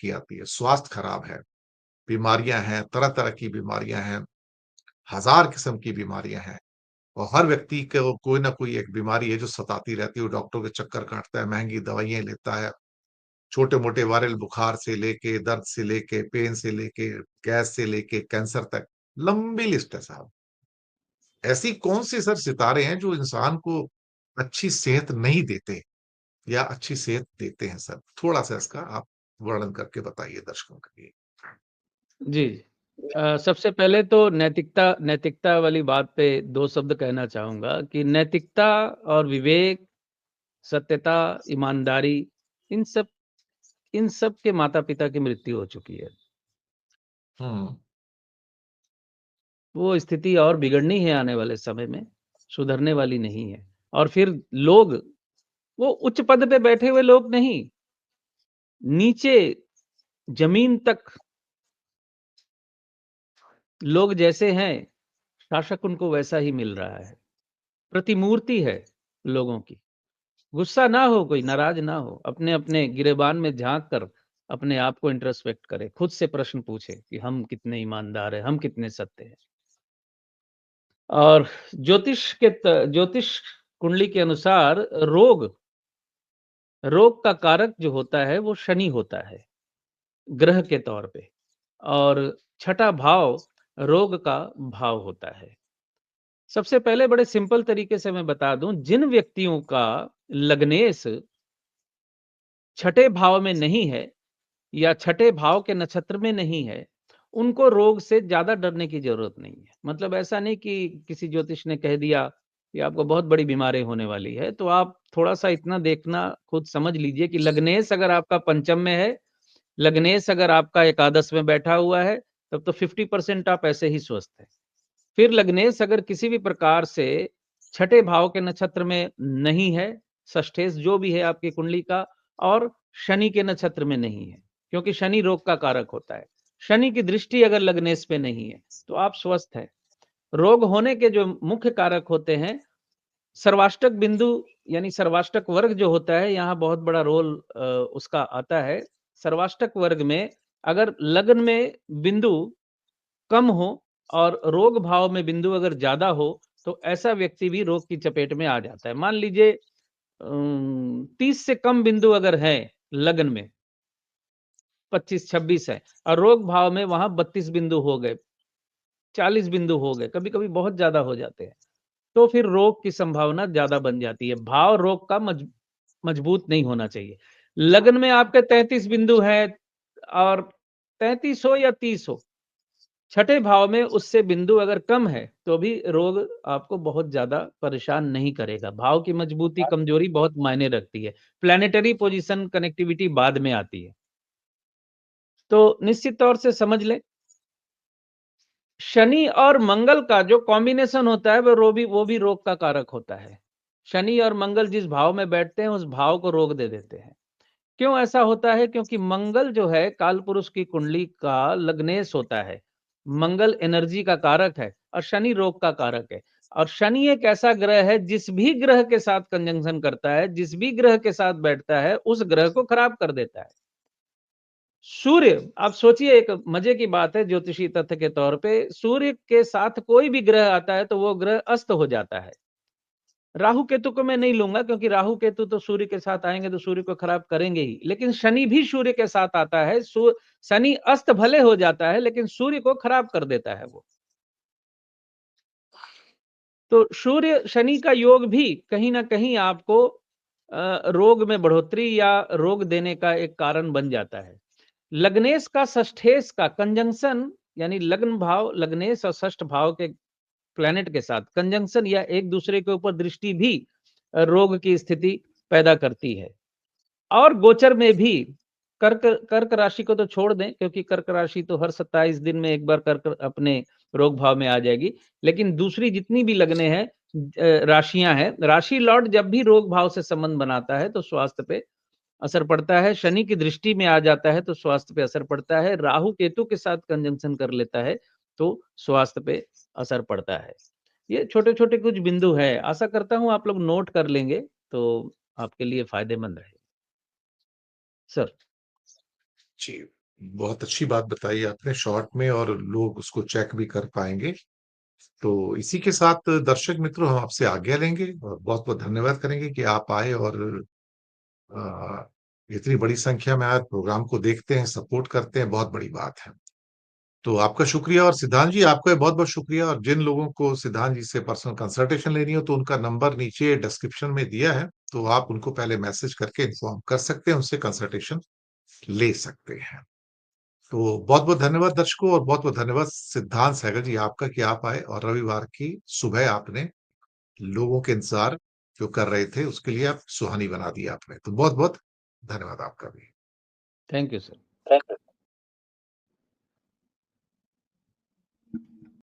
की आती है, स्वास्थ्य खराब है, बीमारियाँ हैं, तरह-तरह की बीमारियाँ हैं, हज़ार किस्म की बीमारियाँ हैं और हर व्यक्ति को कोई ना कोई एक बीमारी है जो सताती रहती है, वो डॉक्टरों के चक्कर काटता है, महँगी दवाइयाँ लेता है, छोटे-मोटे वायरल बुखार से लेके, दर्द से लेके, पेन से लेके, गैस से लेके, कैंसर तक, लंबी लिस्ट है साहब। ऐसी कौन-सी सर सितारे हैं जो इंसान को अच्छी सेहत नहीं देते या अच्छी सेहत देते हैं सर? थोड़ा-सा इसका आप वर्णन करके बताइए दर्शकों के लिए। जी। सबसे पहले तो नैतिकता नैतिकता वाली बात पे 2 शब्द कहना चाहूँगा कि नैतिकता और विवेक, सत्यता, ईमानदारी इन सब इन सब के माता-पिता की मृत्यु हो चुकी है। हुँ, वो स्थिति और बिगड़नी है आने वाले समय में, सुधरने वाली नहीं है। और फिर लोग, वो उच्च पद पे बैठे हुए लोग नहीं, नीचे ज़मीन तक लोग जैसे हैं, शासक उनको वैसा ही मिल रहा है। प्रतिमूर्ति है लोगों की। गुस्सा ना हो, कोई नाराज़ ना हो, अपने-अपने गिरेबान में झाँक कर अपने आप को इंट्रोस्पेक्ट करे, खुद से प्रश्न पूछे कि हम कितने ईमानदार हैं, हम कितने सत्य हैं। और ज्योतिष कुंडली के अनुसार रोग का कारक जो होता है वो शनि होता है, ग्रह के तौर पे। और छठा भाव रोग का भाव होता है। सबसे पहले बड़े सिंपल तरीके से मैं बता दूं, जिन व्यक्तियों का लग्नेश छठे भाव में नहीं है या छठे भाव के नक्षत्र में नहीं है, उनको रोग से ज़्यादा डरने की ज़रूरत नहीं है। मतलब ऐसा नहीं कि किसी ज्योतिष ने कह दिया कि आपको बहुत बड़ी बीमारी होने वाली है, तो आप थोड़ा-सा इतना देखना खुद समझ लीजिए कि लग्नेश अगर आपका पंचम में है, लग्नेश अगर आपका एकादश में बैठा हुआ है, तब तो 50% आप ऐसे ही स्वस्थ हैं। फिर लग्नेश अगर किसी भी प्रकार से छठे भाव के नक्षत्र में नहीं है, षष्ठेश जो भी है आपकी कुंडली का, और शनि के नक्षत्र में नहीं है, क्योंकि शनि रोग का कारक होता है। शनि की दृष्टि अगर लग्नेश पे नहीं है, तो आप स्वस्थ हैं। रोग होने के जो मुख्य कारक होते हैं, सर्वाष्टक बिंदु यानी सर्वाष्टक वर्ग जो होता है, यहाँ बहुत बड़ा रोल उसका आता है। सर्वाष्टक वर्ग में अगर लग्न में बिंदु कम हो और रोग भाव में बिंदु अगर ज़्यादा हो, तो ऐसा व्यक्ति भी रोग की चपेट में आ जाता है। मान लीजिए 30 से कम बिंदु अगर हैं लग्न में, 25-26 है और रोग भाव में वहाँ 32 बिंदु हो गए, 40 बिंदु हो गए, कभी-कभी बहुत ज़्यादा हो जाते हैं, तो फिर रोग की संभावना ज़्यादा बन जाती है। भाव रोग का मजबूत नहीं होना चाहिए। लग्न में आपके 33 बिंदु हैं और 33 हो या 30 हो, छठे भाव में उससे बिंदु अगर कम है, तो भी रोग आपको बहुत ज़्यादा परेशान नहीं करेगा। भाव की मजबूती, कमजोरी बहुत मायने रखती है। प्लैनेटरी पोज़ीशन कनेक्टिविटी बाद में आती है। तो निश्चित तौर से समझ लें, शनि और मंगल का जो कॉम्बिनेशन होता है, वो भी रोग का कारक होता है। शनि और मंगल जिस भाव में बैठते हैं, उस भाव को रोग दे देते हैं। क्यों ऐसा होता है? क्योंकि मंगल जो है कालपुरुष की कुंडली का लग्नेश होता है। मंगल एनर्जी का कारक है और शनि रोग का कारक है। और शनि एक ऐसा ग्रह है, जिस भी ग्रह के साथ कंजंक्शन करता है, जिस भी ग्रह के साथ बैठता है, उस ग्रह को खराब कर देता है। सूर्य, आप सोचिए, एक मजे की बात है ज्योतिषी तथ्य के तौर पे, सूर्य के साथ कोई भी ग्रह आता है तो वो ग्रह अस्त हो जाता है। राहु केतु को मैं नहीं लूँगा, क्योंकि राहु केतु तो सूर्य के साथ आएँगे तो सूर्य को खराब करेंगे ही। लेकिन शनि भी सूर्य के साथ आता है। शनि अस्त भले हो जाता है, लेकिन सूर्य को खराब कर देता है वो। तो सूर्य शनि का योग भी कहीं न कहीं आपको रोग में बढ़ोतरी या रोग देने का एक कारण बन जाता है। लग्नेश का षष्ठेश का कंजंक्शन, यानी लग्न भाव, लग्नेश और षष्ठ भाव के प्लैनेट के साथ कंजंक्शन या एक दूसरे के ऊपर दृष्टि भी रोग की स्थिति पैदा करती है। और गोचर में भी कर्क कर्क राशि को तो छोड़ दें, क्योंकि कर्क राशि तो हर 27 दिन में एक बार कर्क अपने रोग भाव में आ जाएगी। लेकिन दूसरी जितनी भी लग्नें हैं, राशियां हैं, राशि लॉर्ड जब भी रोग भाव से संबंध बनाता है तो स्वास्थ्य पे असर पड़ता है। शनि की दृष्टि में आ जाता है तो स्वास्थ्य पे असर पड़ता है। राहु केतु के साथ कंजंक्शन कर लेता है तो स्वास्थ्य पे असर पड़ता है। ये छोटे-छोटे कुछ बिंदु हैं। आशा करता हूँ आप लोग नोट कर लेंगे तो आपके लिए फायदेमंद रहेगा। सर। जी, बहुत अच्छी बात बताई आपने शॉर्ट में और लोग उसको चेक भी कर पाएँगे। तो इसी के साथ दर्शक मित्रों हम आपसे आज्ञा लेंगे और बहुत-बहुत धन्यवाद करेंगे कि आप आए और अ, इतनी बड़ी संख्या में आज प्रोग्राम को देखते हैं, सपोर्ट करते हैं, बहुत बड़ी बात है। तो आपका शुक्रिया और सिद्धांत जी आपका भी बहुत-बहुत शुक्रिया और जिन लोगों को सिद्धांत जी से पर्सनल कंसल्टेशन लेनी हो तो उनका नंबर नीचे डिस्क्रिप्शन में दिया है, तो आप उनको पहले मैसेज करके इन्फॉर्म कर सकते हैं, उनसे कंसल्टेशन ले सकते हैं। तो बहुत-बहुत धन्यवाद दर्शकों और बहुत-बहुत धन्यवाद सिद्धांत सहगल जी आपका कि आप आए और रविवार की सुबह आपने लोगों के इंतज़ार जो कर रहे थे, उसके लिए आप सुहानी बना दी आपने। तो बहुत-बहुत धन्यवाद आपका भी। Thank you sir. Thank you.